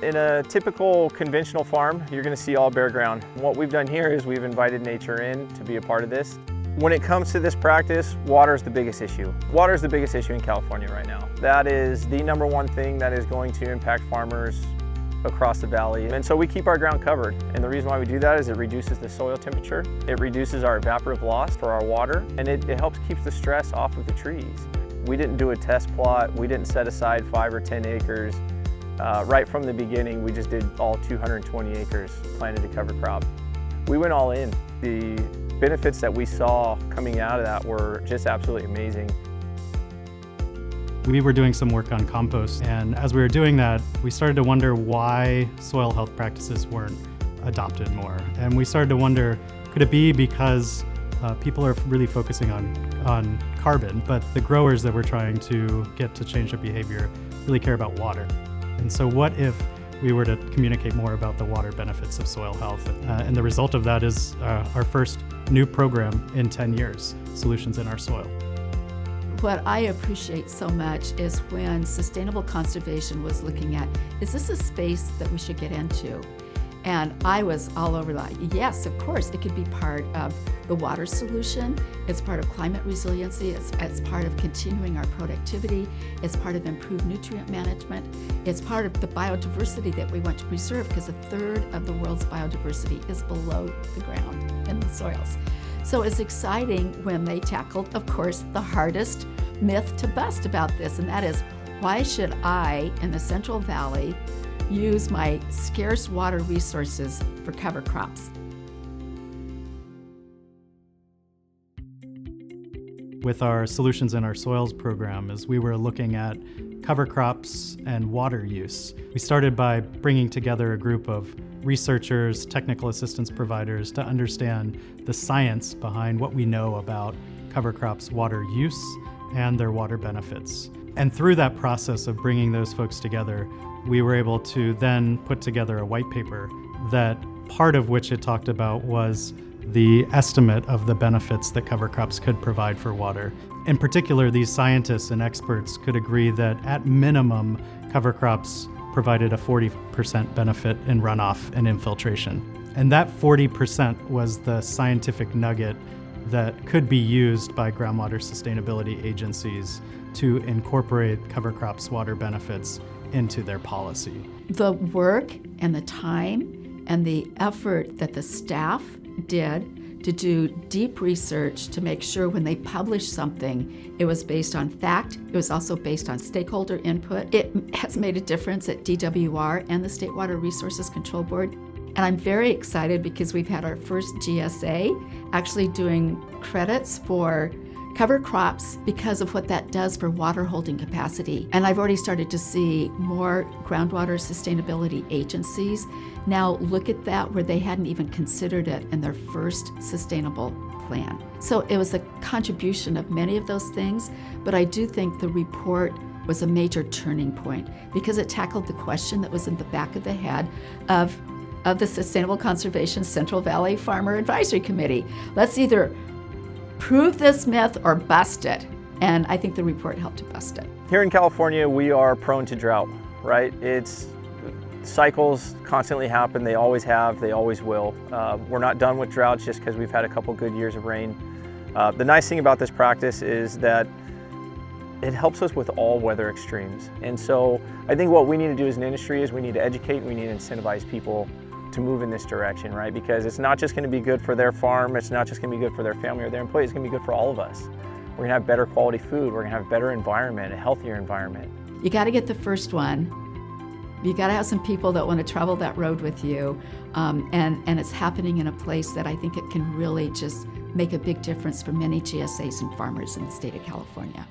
In a typical conventional farm, you're going to see all bare ground. What we've done here is we've invited nature in to be a part of this. When it comes to this practice, water is the biggest issue. Water is the biggest issue in California right now. That is the #1 thing that is going to impact farmers across the valley. And so we keep our ground covered. And the reason why we do that is it reduces the soil temperature, it reduces our evaporative loss for our water, and it helps keep the stress off of the trees. We didn't do a test plot, we didn't set aside 5 or 10 acres. Right from the beginning, we just did all 220 acres planted to cover crop. We went all in. The benefits that we saw coming out of that were just absolutely amazing. We were doing some work on compost, and as we were doing that, we started to wonder why soil health practices weren't adopted more. And we started to wonder, could it be because people are really focusing on carbon, but the growers that we're trying to get to change their behavior really care about water? And so what if we were to communicate more about the water benefits of soil health? And the result of that is our first new program in 10 years, Solutions in Our Soil. What I appreciate so much is when sustainable conservation was looking at, is this a space that we should get into? And I was all over that. Yes, of course, it could be part of the water solution. It's part of climate resiliency. It's part of continuing our productivity. It's part of improved nutrient management. It's part of the biodiversity that we want to preserve, because 1/3 of the world's biodiversity is below the ground in the soils. So it's exciting when they tackled, of course, the hardest myth to bust about this, and that is, why should I, in the Central Valley, use my scarce water resources for cover crops? With our Solutions in Our Soils program, as we were looking at cover crops and water use, we started by bringing together a group of researchers, technical assistance providers to understand the science behind what we know about cover crops' water use and their water benefits. And through that process of bringing those folks together, we were able to then put together a white paper that part of which it talked about was the estimate of the benefits that cover crops could provide for water. In particular, these scientists and experts could agree that at minimum, cover crops provided a 40% benefit in runoff and infiltration. And that 40% was the scientific nugget that could be used by groundwater sustainability agencies to incorporate cover crops' water benefits into their policy. The work and the time and the effort that the staff did to do deep research to make sure when they published something, it was based on fact, it was also based on stakeholder input. It has made a difference at DWR and the State Water Resources Control Board. And I'm very excited because we've had our first GSA actually doing credits for cover crops because of what that does for water holding capacity. And I've already started to see more groundwater sustainability agencies now look at that where they hadn't even considered it in their first sustainable plan. So it was a contribution of many of those things, but I do think the report was a major turning point because it tackled the question that was in the back of the head of the Sustainable Conservation Central Valley Farmer Advisory Committee. Let's either prove this myth or bust it. And I think the report helped to bust it. Here in California, we are prone to drought, right? Cycles constantly happen, they always have, they always will. We're not done with droughts just because we've had a couple good years of rain. The nice thing about this practice is that it helps us with all weather extremes. And so I think what we need to do as an industry is we need to educate and we need to incentivize people to move in this direction, right? Because it's not just going to be good for their farm, it's not just going to be good for their family or their employees, it's going to be good for all of us. We're going to have better quality food, we're going to have a better environment, a healthier environment. You got to get the first one. You got to have some people that want to travel that road with you, and it's happening in a place that I think it can really just make a big difference for many GSAs and farmers in the state of California.